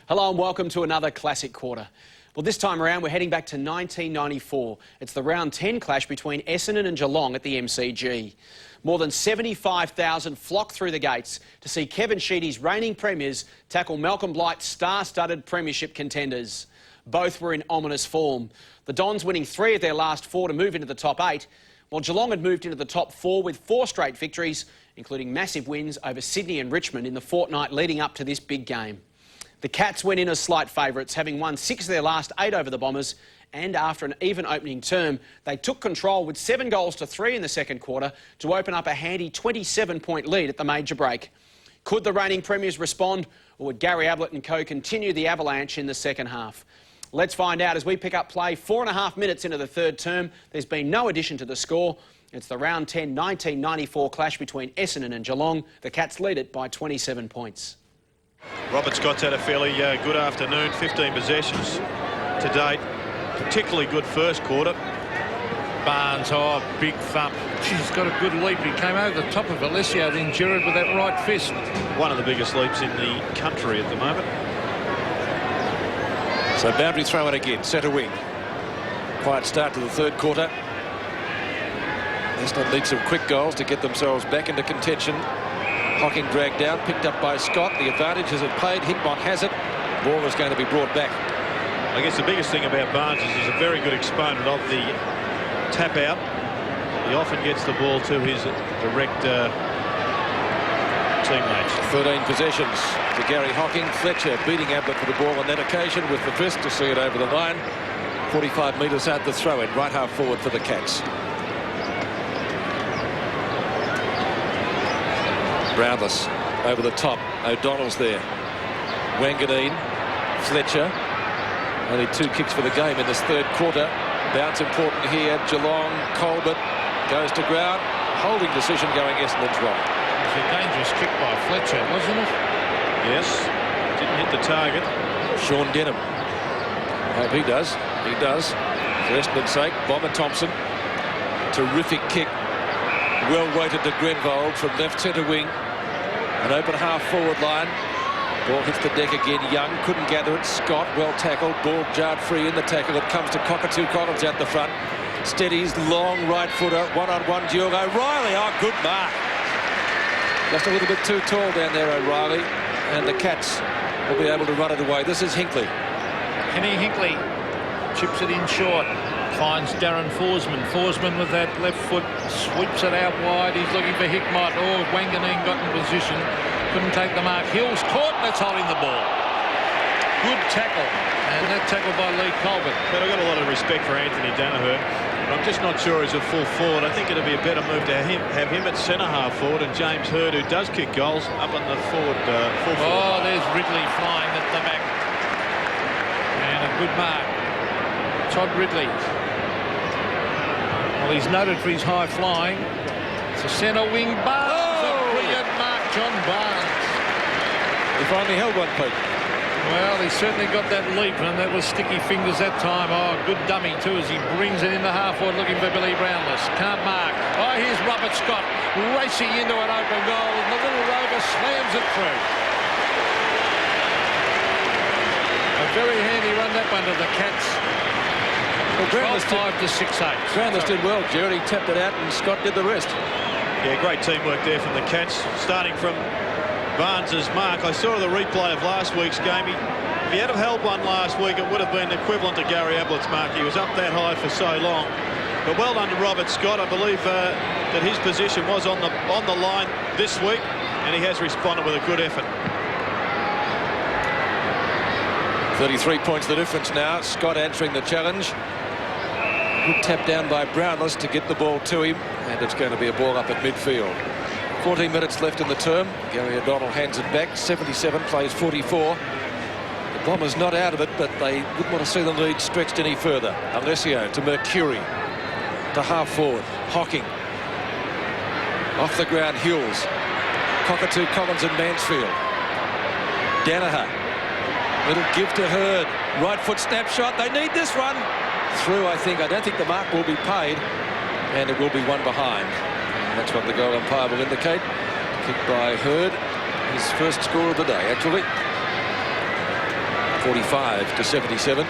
Hello and welcome to another Classic Quarter. Well, this time around we're heading back to 1994. It's the round 10 clash between Essendon and Geelong at the MCG. More than 75,000 flocked through the gates to see Kevin Sheedy's reigning premiers tackle Malcolm Blight's star-studded premiership contenders. Both were in ominous form. The Dons winning 3 of their last 4 to move into the top 8, while Geelong had moved into the top 4 with 4 straight victories, including massive wins over Sydney and Richmond in the fortnight leading up to this big game. The Cats went in as slight favourites, having won 6 of their last 8 over the Bombers, and after an even opening term, they took control with 7 goals to 3 in the second quarter to open up a handy 27-point lead at the major break. Could the reigning premiers respond, or would Gary Ablett and co continue the avalanche in the second half? Let's find out as we pick up play 4.5 minutes into the third term. There's been no addition to the score. It's the round 10 1994 clash between Essendon and Geelong. The Cats lead it by 27 points. Robert Scott's had a fairly good afternoon, 15 possessions to date. Particularly good first quarter. Barnes, oh, big thump. She's got a good leap. He came over the top of Alessio, then Gerard with that right fist. One of the biggest leaps in the country at the moment. So boundary throw in again, centre wing. Quiet start to the third quarter. Essendon need some quick goals to get themselves back into contention. Hocking dragged down, picked up by Scott. The advantage is it played. Hickmott has it. Ball is going to be brought back. I guess the biggest thing about Barnes is he's a very good exponent of the tap out. He often gets the ball to his direct teammates. 13 possessions to Gary Hocking. Fletcher beating Ablett for the ball on that occasion with the fist to see it over the line. 45 metres out the throw in, right half forward for the Cats. Brownless over the top. O'Donnell's there. Wanganeen, Fletcher. Only 2 kicks for the game in this third quarter. Bounce important here. Geelong, Colbert goes to ground. Holding decision going Essendon's right. It was a dangerous kick by Fletcher, wasn't it? Yes. Didn't hit the target. Sean Denham. Hope he does. He does. For Essendon's sake, Bomber Thompson. Terrific kick. Well weighted to Grenvold from left centre wing. An open half forward line. Ball hits the deck again. Young couldn't gather it. Scott well tackled. Ball jarred free in the tackle. It comes to Cockatoo Collins out the front. Steadies long right footer. One-on-one duel. O'Reilly. Oh, good mark. Just a little bit too tall down there, O'Reilly. And the Cats will be able to run it away. This is Hinkley. Kenny Hinkley chips it in short. Finds Darren Forsman. Forsman with that left foot sweeps it out wide. He's looking for Hickmott. Oh, Wanganeen got in position. Couldn't take the mark. Hill's caught. That's holding the ball. Good tackle. And that tackle by Lee Colbert. But I've got a lot of respect for Anthony Danaher. I'm just not sure he's a full forward. I think it'd be a better move to have him at centre half forward and James Hird, who does kick goals, up on the forward full forward. Oh, there's Ridley flying at the back. And a good mark. Todd Ridley. Well, he's noted for his high flying. It's a centre wing. Barnes, a brilliant mark, John Barnes. He finally held one, Pete. Well, he certainly got that leap, and that was sticky fingers that time. Oh, good dummy too as he brings it into half forward looking for Billy Brownless. Can't mark. Oh, here's Robert Scott racing into an open goal, and the little rover slams it through. A very handy run that one to the Cats. Well, 12-5 to 6-8. Brownless did well, Gerard. He tapped it out and Scott did the rest. Yeah, great teamwork there from the Cats. Starting from Barnes's mark. I saw the replay of last week's game. If he had have held one last week, it would have been equivalent to Gary Ablett's mark. He was up that high for so long. But well done to Robert Scott. I believe that his position was on the line this week, and he has responded with a good effort. 33 points the difference now. Scott answering the challenge. Good tap down by Brownless to get the ball to him, and it's going to be a ball up at midfield. 14 minutes left in the term. Gary O'Donnell hands it back. 77 plays 44. The Bombers not out of it, but they wouldn't want to see the lead stretched any further. Alessio to Mercury to half forward. Hocking off the ground. Hills, Cockatoo Collins and Mansfield. Danaher, little give to Hird. Right foot snapshot. They need this run through. I don't think the mark will be paid, and it will be one behind. That's what the goal umpire will indicate. Kicked by Hird. His first score of the day, actually. 45 to 77.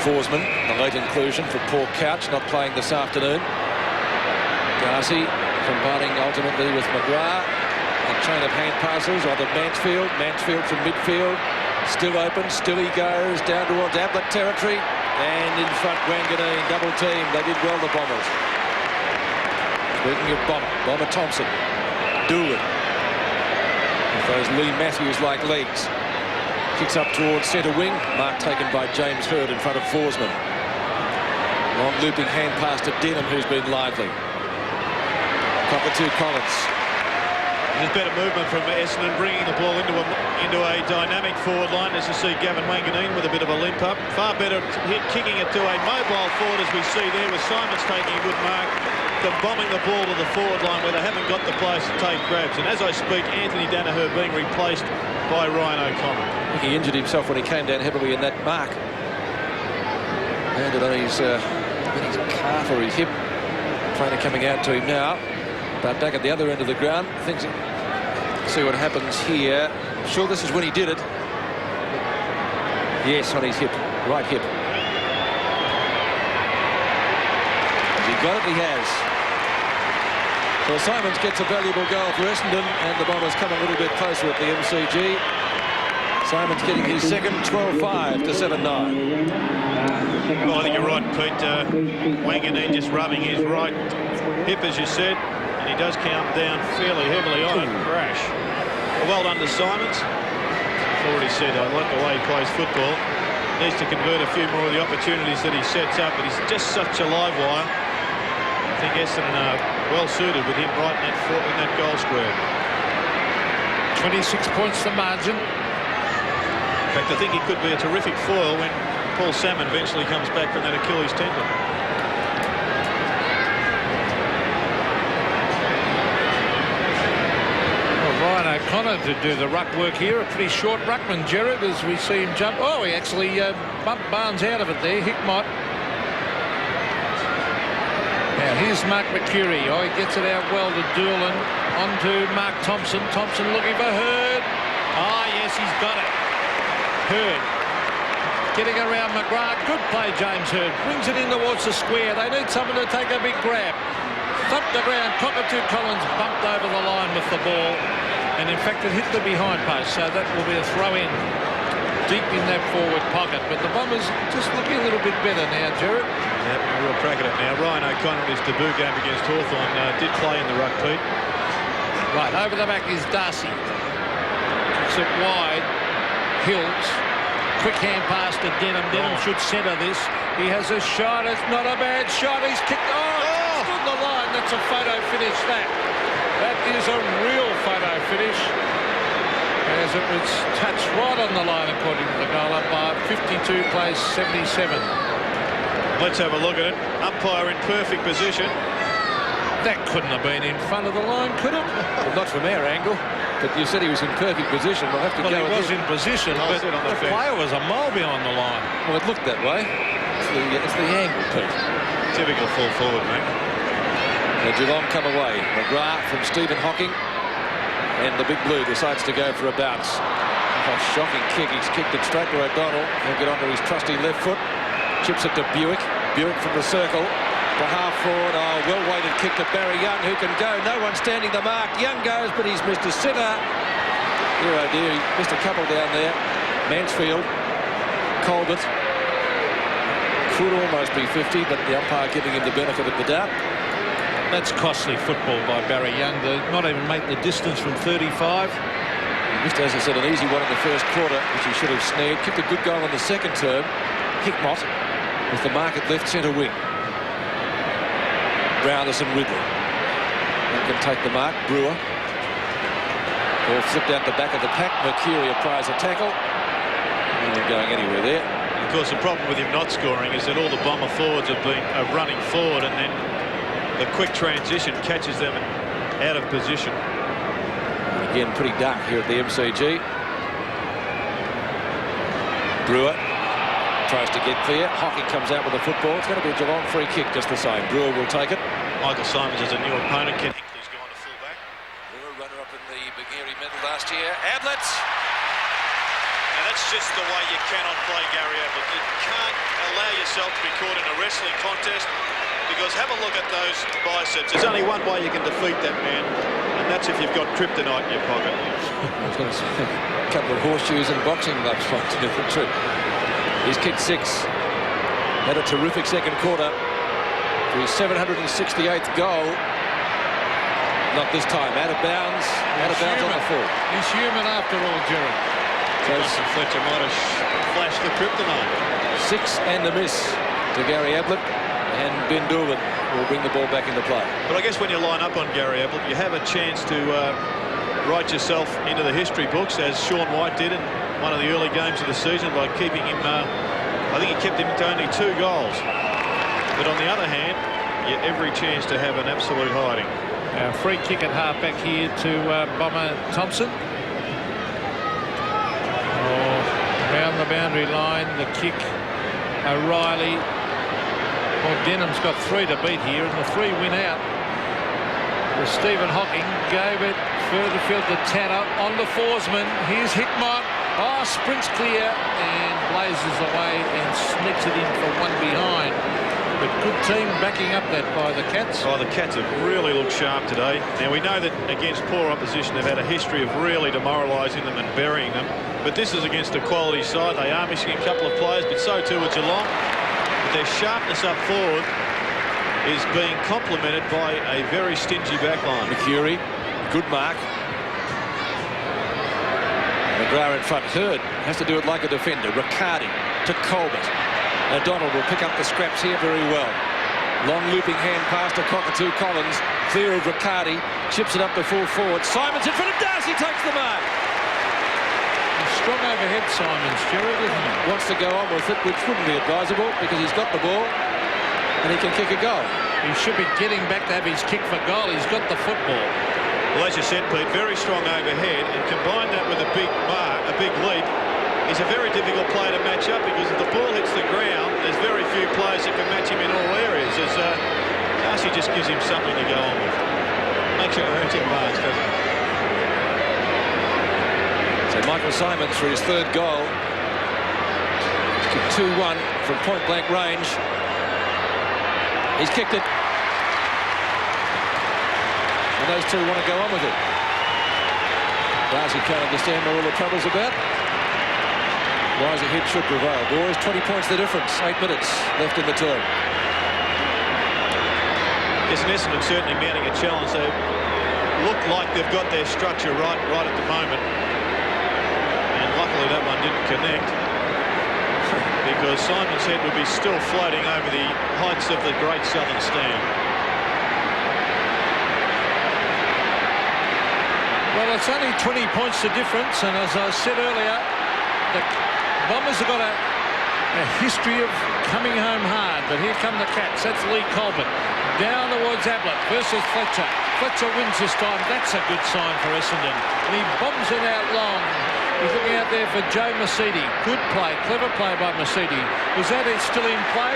Forsman, the late inclusion for Paul Couch, not playing this afternoon. Darcy combining ultimately with McGrath. A chain of hand passes onto Mansfield. Mansfield from midfield. Still open, still he goes down towards Ablett territory. And in front, Wanganeen, double team. They did well, the Bombers. Speaking of Bomber Thompson. Doolin. With those Lee Matthews-like legs. Kicks up towards centre wing. Mark taken by James Hird in front of Forsman. Long looping hand pass to Denham, who's been lively. Cockatoo Collins. There's better movement from Essendon, bringing the ball into a dynamic forward line, as you see Gavin Wanganeen with a bit of a limp up. Far better hit, kicking it to a mobile forward, as we see there, with Simons taking a good mark, than bombing the ball to the forward line where they haven't got the players to take grabs. And as I speak, Anthony Danaher being replaced by Ryan O'Connor. He injured himself when he came down heavily in that mark. Landed on his calf or his hip. Trainer coming out to him now. But back at the other end of the ground, things. See what happens here. I'm sure this is when he did it. Yes, on his hip, right hip. Has he got it? He has. So Simons gets a valuable goal for Essendon, and the Bombers come a little bit closer at the MCG. Simons getting his second, 12-5 to 7-9. Well, I think you're right, Pete. Wanganeen just rubbing his right hip, as you said, and he does count down fairly heavily on a crash. Well done to Simons. I've already said I like the way he plays football. Needs to convert a few more of the opportunities that he sets up, but he's just such a live wire. I think Essendon are well suited with him right in that goal square. 26 points the margin. In fact, I think he could be a terrific foil when Paul Salmon eventually comes back from that Achilles tendon. Well, Ryan O'Connor to do the ruck work here. A pretty short ruckman, Gerard, as we see him jump. Oh, he actually bumped Barnes out of it there. Hickmott. Now here's Mark McCurry. Oh, he gets it out well to Doolan. On to Mark Thompson. Thompson looking for Hird. Ah, yes, he's got it. Hird getting around McGrath. Good play, James Hird. Brings it in towards the square. They need someone to take a big grab. Thumped the ground. Cockatoo Collins bumped over the line with the ball. And in fact, it hit the behind post. So that will be a throw in deep in that forward pocket. But the Bombers just looking a little bit better now, Gerard. Having a real crack at it now. Ryan O'Connor in his debut game against Hawthorn did play in the ruck, Pete. Right, over the back is Darcy. Kicks it wide. Hills. Quick hand pass to Denham. Denham should centre this. He has a shot. It's not a bad shot. He's kicked. Oh, stood the line. That's a photo finish, that. That is a real photo finish. As it was touched right on the line, according to the goal umpire. 52 plays 77. Let's have a look at it. Umpire in perfect position. That couldn't have been in front of the line, could it? Well, not from our angle. But you said he was in perfect position. We'll have to go. He was in position, but the player was a mile beyond the line. Well, it looked that way. It's the angle, Pete. Typical full forward, mate. Now Geelong come away. McGrath from Stephen Hocking. And the big blue decides to go for a bounce. Oh, shocking kick. He's kicked it straight to O'Donnell. He'll get onto his trusty left foot. Chips it to Buick. Buick from the circle. The half forward, well-weighted kick to Barry Young, who can go. No one standing the mark. Young goes, but he's missed a sitter. Dear, oh dear, he missed a couple down there. Mansfield, Colbert. Could almost be 50, but the umpire giving him the benefit of the doubt. That's costly football by Barry Young to not even make the distance from 35. He missed, as I said, an easy one in the first quarter, which he should have snared. Kicked a good goal in the second term. Hickmott with the mark at left centre wing. Brownless and Ridley. One can take the mark. Brewer. Ball flipped out the back of the pack. Mercury applies a tackle. Not going anywhere there. Of course, the problem with him not scoring is that all the Bomber forwards are running forward, and then the quick transition catches them out of position. Again, pretty dark here at the MCG. Brewer tries to get clear. Hocking comes out with the football. It's going to be a Geelong free kick just the same. Brewer will take it. Michael Simons is a new opponent. Ken Hinckley's gone to fullback. Brewer, runner-up in the Bagheera medal last year. Ablett. And that's just the way you cannot play Gary Ablett. You can't allow yourself to be caught in a wrestling contest, because have a look at those biceps. There's only one way you can defeat that man, and that's if you've got kryptonite in your pocket. I was going to say a couple of horseshoes and boxing gloves from the trip. He's kicked 6. Had a terrific second quarter for his 768th goal. Not this time. Out of bounds. Out of bounds on the full. He's human after all, Gerard. So Fletcher might have flashed the kryptonite. 6 and a miss to Gary Ablett, and Ben Doolan will bring the ball back into play. But I guess when you line up on Gary Ablett, you have a chance to write yourself into the history books, as Sean White did in one of the early games of the season by keeping him. I think he kept him to only 2 goals. But on the other hand, you have every chance to have an absolute hiding. Free kick at half-back here to Bomber Thompson. Around the boundary line, the kick. O'Reilly. Well, Denham's got 3 to beat here, and the 3 win out. Stephen Hocking gave it further field to Tanner, on to Forsman. Here's Hickmott. Oh, sprints clear and blazes away and sneaks it in for 1 behind. But good team backing up that by the Cats. Oh, the Cats have really looked sharp today. Now, we know that against poor opposition, they've had a history of really demoralising them and burying them. But this is against a quality side. They are missing a couple of players, but so too are Geelong. But their sharpness up forward is being complemented by a very stingy backline. McCurry, good mark. McGrath in front. Hurd has to do it like a defender. Riccardi to Colbert. Donald will pick up the scraps here very well. Long looping hand pass to Cockatoo Collins. Clear of Riccardi. Chips it up to full forward. Simons in front of Darcy. Takes the mark. Strong overhead, Simons, Gerard, isn't he? Wants to go on with it, which wouldn't be advisable because he's got the ball and he can kick a goal. He should be getting back to have his kick for goal. He's got the football. Well, as you said, Pete, very strong overhead, and combine that with a big mark, a big leap. He's a very difficult player to match up, because if the ball hits the ground, there's very few players that can match him in all areas. As Darcy just gives him something to go on with. Makes it hurt him Barnes, doesn't it? So Michael Simons for his 3rd goal. He's kicked 2-1 from point-blank range. He's kicked it. And those 2 want to go on with it. Darcy can't understand what all the trouble's about. Wiser hit should prevail. Boys, 20 points the difference. 8 minutes left in the term. Yes, and Essendon certainly mounting a challenge. They look like they've got their structure right at the moment. And luckily that one didn't connect, because Simon's head would be still floating over the heights of the Great Southern Stand. Well, it's only 20 points the difference, and as I said earlier, the Bombers have got a history of coming home hard. But here come the Cats. That's Lee Colbert. Down towards Ablett versus Fletcher. Fletcher wins this time. That's a good sign for Essendon. And he bombs it out long. He's looking out there for Joe Mercedes. Good play. Clever play by Mercedes. Was that it still in play?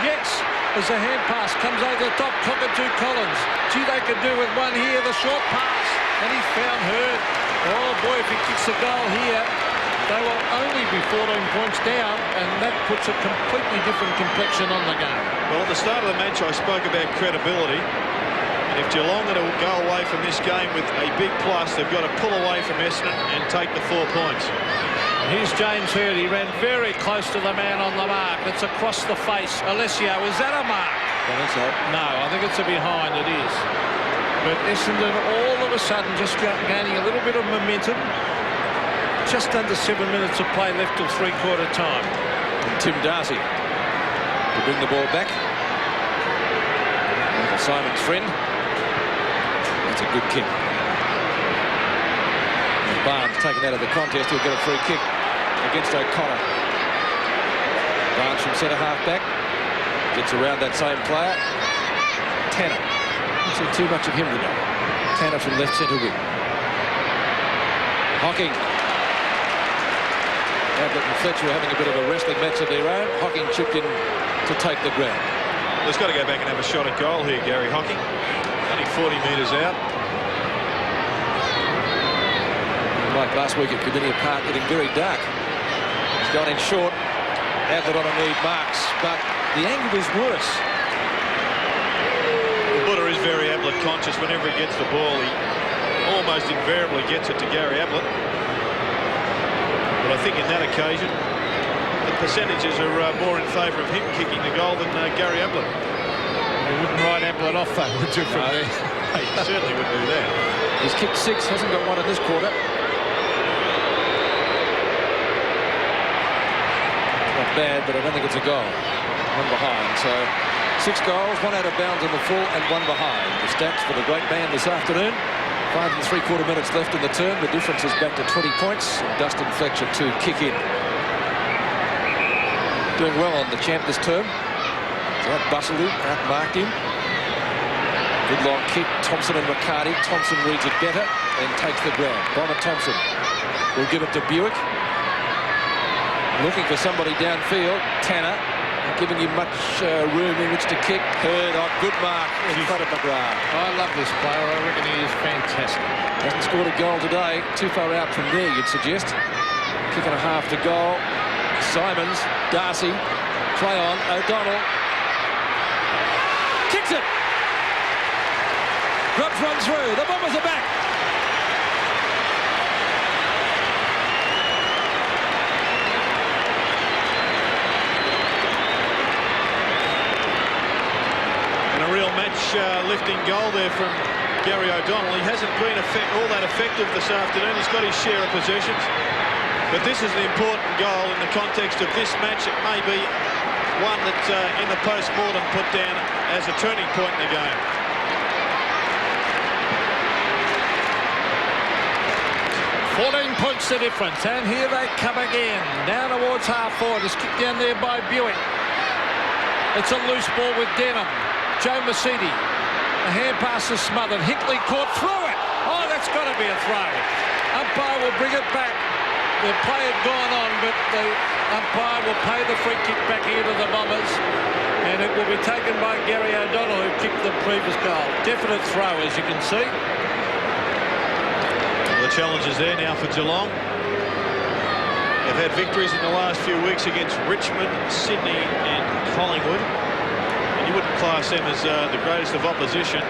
Yes. As the hand pass comes over the top. Cockatoo Collins. Gee, they could do with one here. The short pass. And he found Hurd. Oh, boy, if he kicks a goal here, they will only be 14 points down, and that puts a completely different complexion on the game. Well, at the start of the match, I spoke about credibility. And if Geelong are to go away from this game with a big plus, they've got to pull away from Essendon and take the 4 points. Here's James Hurd. He ran very close to the man on the mark. It's across the face. Alessio, is that a mark? I think so. No, I think it's a behind. It is. But Essendon all of a sudden just gaining a little bit of momentum. Just under 7 minutes of play left till 3/4 time. And Tim Darcy to bring the ball back. Michael Simon's friend. That's a good kick. And Barnes taken out of the contest. He'll get a free kick against O'Connor. Barnes from centre half back. Gets around that same player. Tanner. I've seen too much of him today. Tanner from left centre wing. Hocking. Ablett and Fletcher are having a bit of a wrestling match of their own. Hocking chipped in to take the ground. He's got to go back and have a shot at goal here, Gary Hocking. Only 40 metres out. Like last week at Committee Park, getting very dark Gone in short. Ablett on a lead marks, but the angle is worse. Butter is very Ablett conscious. Whenever he gets the ball, he almost invariably gets it to Gary Ablett. But I think in that occasion, the percentages are more in favour of him kicking the goal than Gary Ablett. You wouldn't write Ablett off, though, would you, from there? He certainly wouldn't do that. He's kicked 6, hasn't got one in this quarter. Not bad, but I don't think it's a goal. One behind, so 6 goals, 1 out of bounds in the full and 1 behind. The stats for the great man this afternoon. 5 3/4 minutes left in the term. The difference is back to 20 points. And Dustin Fletcher to kick in. Doing well on the champ this term. So out-bustled him, out-marked him. Good long kick. Thompson and Riccardi. Thompson reads it better and takes the ground. Bomber Thompson will give it to Buick. Looking for somebody downfield. Tanner. Giving him much room in which to kick. Hurd on good mark in front of McGrath. I love this player. I reckon he is fantastic. Hasn't scored a goal today. Too far out from there, you'd suggest. Kick and a half to goal. Simons, Darcy, play on. O'Donnell kicks it. Grubs run through. The Bombers are back. Real match-lifting goal there from Gary O'Donnell. He hasn't been all that effective this afternoon. He's got his share of possessions. But this is an important goal in the context of this match. It may be one that in the post-mortem put down as a turning point in the game. $14 points the difference, and here they come again. Down towards half-forward. It's kicked down there by Buick. It's a loose ball with Denham. Joe Mercedes. The hand pass is smothered. Hickley caught through it. Oh, that's got to be a throw. Umpire will bring it back. The play had gone on, but the umpire will pay the free kick back here to the Bombers. And it will be taken by Gary O'Donnell, who kicked the previous goal. Definite throw, as you can see. Well, the challenge is there now for Geelong. They've had victories in the last few weeks against Richmond, Sydney and Collingwood. You wouldn't class them as the greatest of opposition.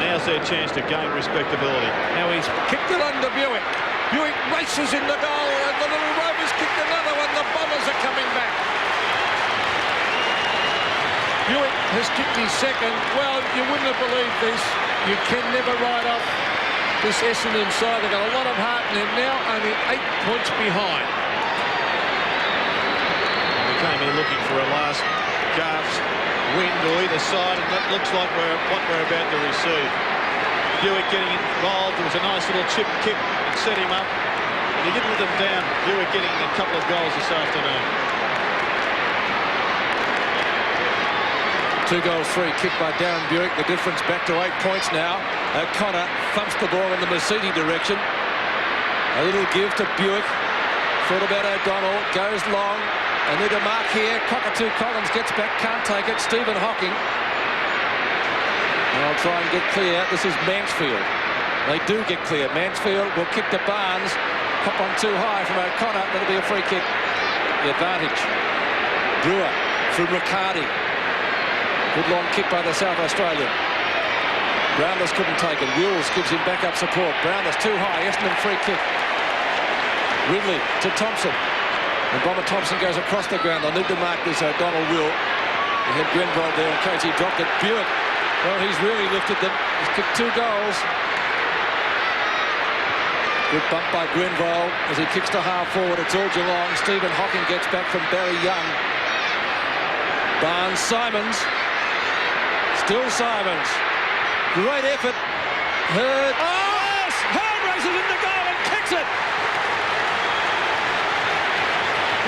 Now's their chance to gain respectability. Now he's kicked it under Buick. Buick races in the goal, and the little Rovers kicked another one. The Bombers are coming back. Buick has kicked his second. Well, you wouldn't have believed this. You can never write off this Essendon side. They've got a lot of heart in them now, only 8 points behind. We came here looking for a last gasp win to either side, and that looks like what we're about to receive. Buick getting involved. It was a nice little chip kick and set him up. And he didn't let them down. Buick getting a couple of goals this afternoon. 2 goals, 3 kicked by Darren Buick. The difference back to 8 points now. O'Connor thumps the ball in the Mercedes direction. A little give to Buick. Thought about O'Donnell. Goes long. They need a mark here. Cockatoo Collins gets back. Can't take it. Stephen Hocking. And I'll try and get clear. This is Mansfield. They do get clear. Mansfield will kick to Barnes. Hop on too high from O'Connor. That'll be a free kick. The advantage. Brewer from Riccardi. Good long kick by the South Australian. Brownless couldn't take it. Wills gives him backup support. Brownless too high. Essendon free kick. Ridley to Thompson. And Bomber Thompson goes across the ground. They'll need to mark this. O'Donnell will. He had Grenville there in case he dropped it. Buick. Well, he's really lifted them. He's kicked 2 goals. Good bump by Grenville as he kicks to half forward. It's all Geelong. Stephen Hocking gets back from Barry Young. Barnes, Simons. Still Simons. Great effort. Hurd. Oh, Hurd races into goal and kicks it.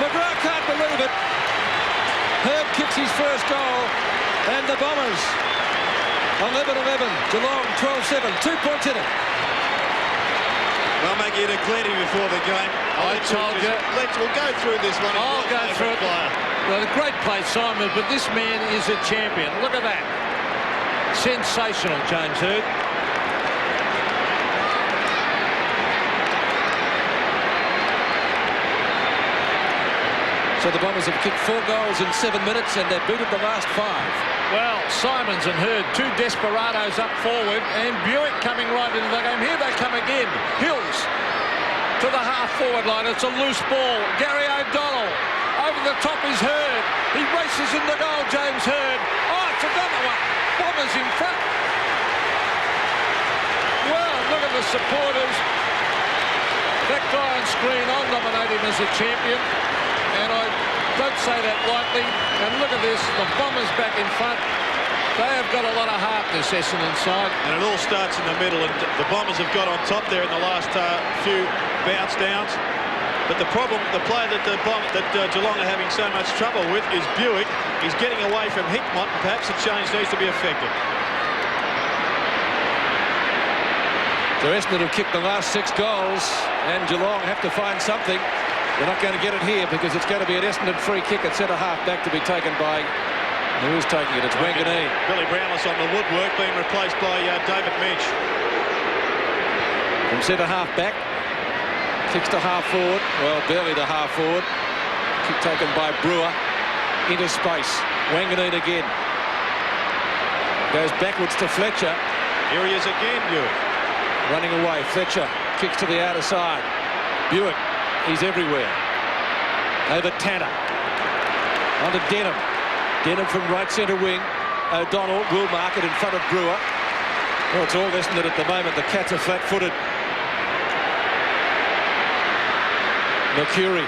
McGrath can't believe it. Herb kicks his first goal, and the Bombers 11-11. Geelong 12-7. 2 points in it. Well, Maggie, it declared him before the game. I told you. We'll go through this one. I'll go through it. Well, a great play, Simon, but this man is a champion. Look at that. Sensational, James Hurd. So the Bombers have kicked 4 goals in 7 minutes and they've booted the last 5. Well, Simons and Hurd, 2 desperados up forward, and Buick coming right into the game. Here they come again. Hills to the half-forward line. It's a loose ball. Gary O'Donnell over the top is Hurd. He races in the goal, James Hurd. Oh, it's another one. Bombers in front. Well, look at the supporters. That guy on screen, I'll nominate him as a champion. And I don't say that lightly. And look at this, the Bombers back in front. They have got a lot of heart, this Essendon side. And it all starts in the middle, and the Bombers have got on top there in the last few bounce downs. But the problem, the player that Geelong are having so much trouble with is Buick. He's getting away from Hickmott, and perhaps a change needs to be effected. So Essendon have kicked the last 6 goals, and Geelong have to find something. They're not going to get it here because it's going to be an Essendon free kick at centre-half back to be taken by... Who is taking it? It's Wanganeen. Billy Brownless on the woodwork, being replaced by David Mitch. From centre-half back. Kicks to half-forward. Well, barely to half-forward. Kick taken by Brewer. Into space. Wanganeen again. Goes backwards to Fletcher. Here he is again, Buick. Running away. Fletcher kicks to the outer side. Buick. He's everywhere. Over Tanner. On to Denham. Denham from right centre wing. O'Donnell will mark it in front of Brewer. Well, it's all Essendon at the moment. The Cats are flat-footed. Mercury.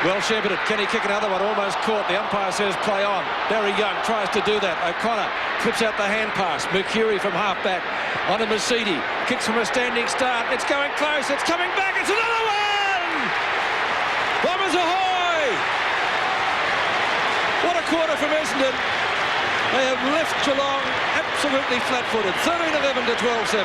Well shepherded. Can he kick another one? Almost caught. The umpire says play on. Barry Young tries to do that. O'Connor clips out the hand pass. Mercury from half-back. On to Mercedes. Kicks from a standing start. It's going close. It's coming back. It's another one! Bombers ahoy! What a quarter from Essendon. They have left Geelong absolutely flat-footed. 13-11 to 12-7.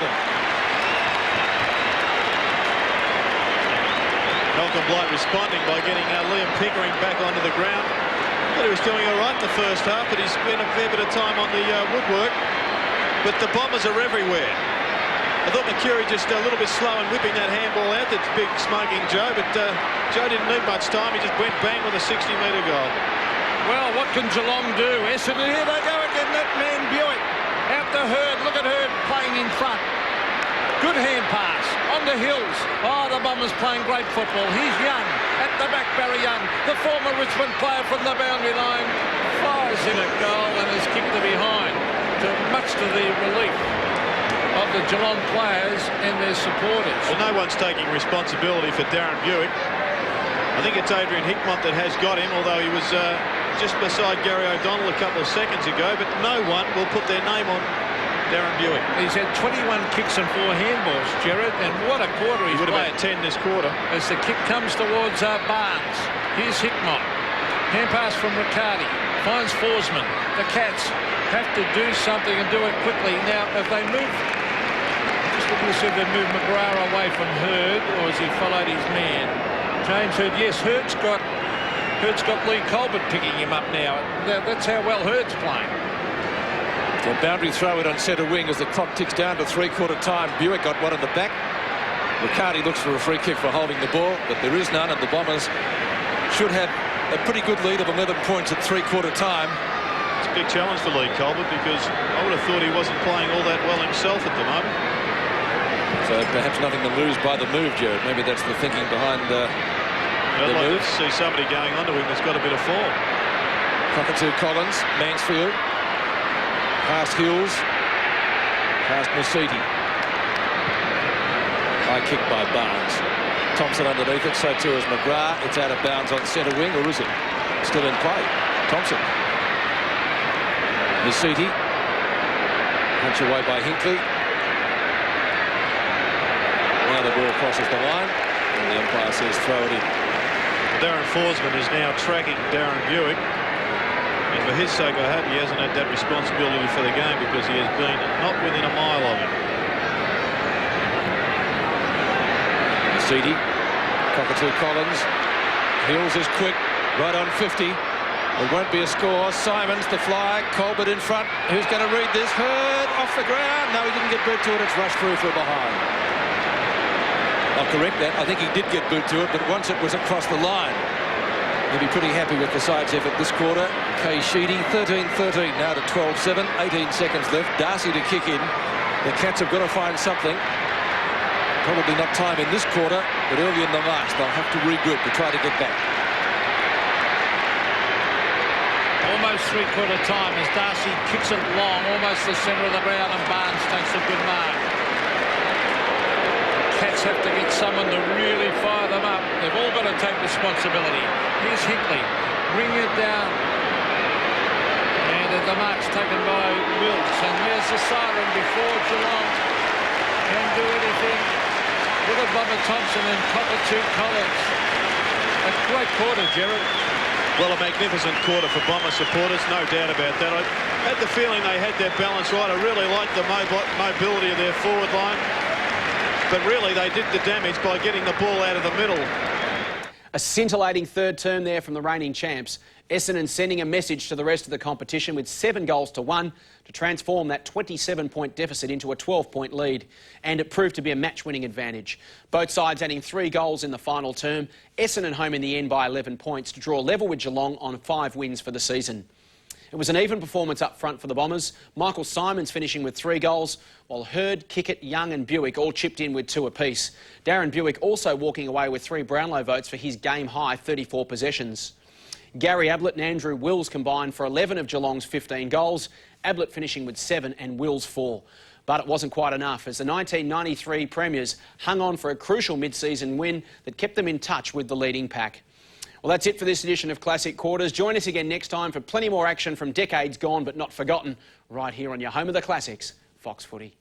Malcolm Blight responding by getting Liam Pickering back onto the ground. Thought he was doing all right in the first half, but he's spent a fair bit of time on the woodwork. But the Bombers are everywhere. I thought Mercury just a little bit slow in whipping that handball out. That's big smoking Joe, but Joe didn't need much time. He just went bang with a 60-metre goal. Well, what can Geelong do? Essendon, here they go again. That man Buick out to Hurd. Look at Hurd playing in front. Good hand pass on the Hills. Oh, the Bombers playing great football. He's Young at the back. Barry Young, the former Richmond player from the boundary line, fires in a goal and is kicked to behind, much to the relief of the Geelong players and their supporters. Well, no one's taking responsibility for Darren Buick. I think it's Adrian Hickmott that has got him, although he was just beside Gary O'Donnell a couple of seconds ago, but no one will put their name on Darren Buick. He's had 21 kicks and 4 handballs, Gerard, and what a quarter he's would have played. had 10 this quarter. As the kick comes towards Barnes. Here's Hickmott. Hand pass from Riccardi. Finds Forsman. The Cats have to do something and do it quickly. Now, if they move, just looking to see if they move McGrath away from Hurd, or has he followed his man? James Hurd, yes, Hurd's got Lee Colbert picking him up now. That's how well Hurd's playing. So boundary throw it on centre wing as the clock ticks down to three-quarter time. Buick got one in the back. Riccardi looks for a free kick for holding the ball, but there is none, and the Bombers should have a pretty good lead of 11 points at three-quarter time. It's a big challenge for Lee Colbert because I would have thought he wasn't playing all that well himself at the moment. So perhaps nothing to lose by the move, Jared. Maybe that's the thinking behind the I'd like move. to see somebody going onto him that's got a bit of form. Cockatoo Collins, Mansfield. Past Hills. Past Mercedes. High kick by Barnes. Thompson underneath it, so too is McGrath. It's out of bounds on centre wing, or is it still in play? Thompson. Mercedes. Punch away by Hinkley. Now the ball crosses the line, and the umpire says throw it in. Darren Forsman is now tracking Darren Buick. And for his sake, I hope he hasn't had that responsibility for the game because he has been not within a mile of him. Mercedes, Cockatoo Collins, Hills is quick, right on 50. It won't be a score. Simons, the fly, Colbert in front. Who's going to read this? Hurd off the ground. No, he didn't get boot to it. It's rushed through for behind. I'll correct that. I think he did get boot to it, but once it was across the line. He'll be pretty happy with the side's effort this quarter. Kay Sheedy, 13-13, now to 12-7, 18 seconds left. Darcy to kick in. The Cats have got to find something. Probably not time in this quarter, but early in the march they'll have to regroup to try to get back. Almost three-quarter time as Darcy kicks it long, almost the centre of the ground, and Barnes takes a good mark. The Cats have to get someone to really fire them up. They've all got to take responsibility. Here's Hinkley, bring it down. And the mark's taken by Wills, and there's the siren before Geelong can do anything. With a Bubba Thompson and Cockatoo Collins. A great quarter, Gerard. Well, a magnificent quarter for Bomber supporters, no doubt about that. I had the feeling they had their balance right. I really liked the mobility of their forward line. But really, they did the damage by getting the ball out of the middle. A scintillating third term there from the reigning champs. Essendon sending a message to the rest of the competition with 7 goals to 1 to transform that 27-point deficit into a 12-point lead. And it proved to be a match-winning advantage. Both sides adding 3 goals in the final term. Essendon home in the end by 11 points to draw level with Geelong on 5 wins for the season. It was an even performance up front for the Bombers. Michael Simons finishing with 3 goals, while Hurd, Kickett, Young and Buick all chipped in with 2 apiece. Darren Buick also walking away with 3 Brownlow votes for his game-high 34 possessions. Gary Ablett and Andrew Wills combined for 11 of Geelong's 15 goals, Ablett finishing with 7 and Wills 4. But it wasn't quite enough as the 1993 Premiers hung on for a crucial mid-season win that kept them in touch with the leading pack. Well, that's it for this edition of Classic Quarters. Join us again next time for plenty more action from decades gone but not forgotten, right here on your home of the classics, Fox Footy.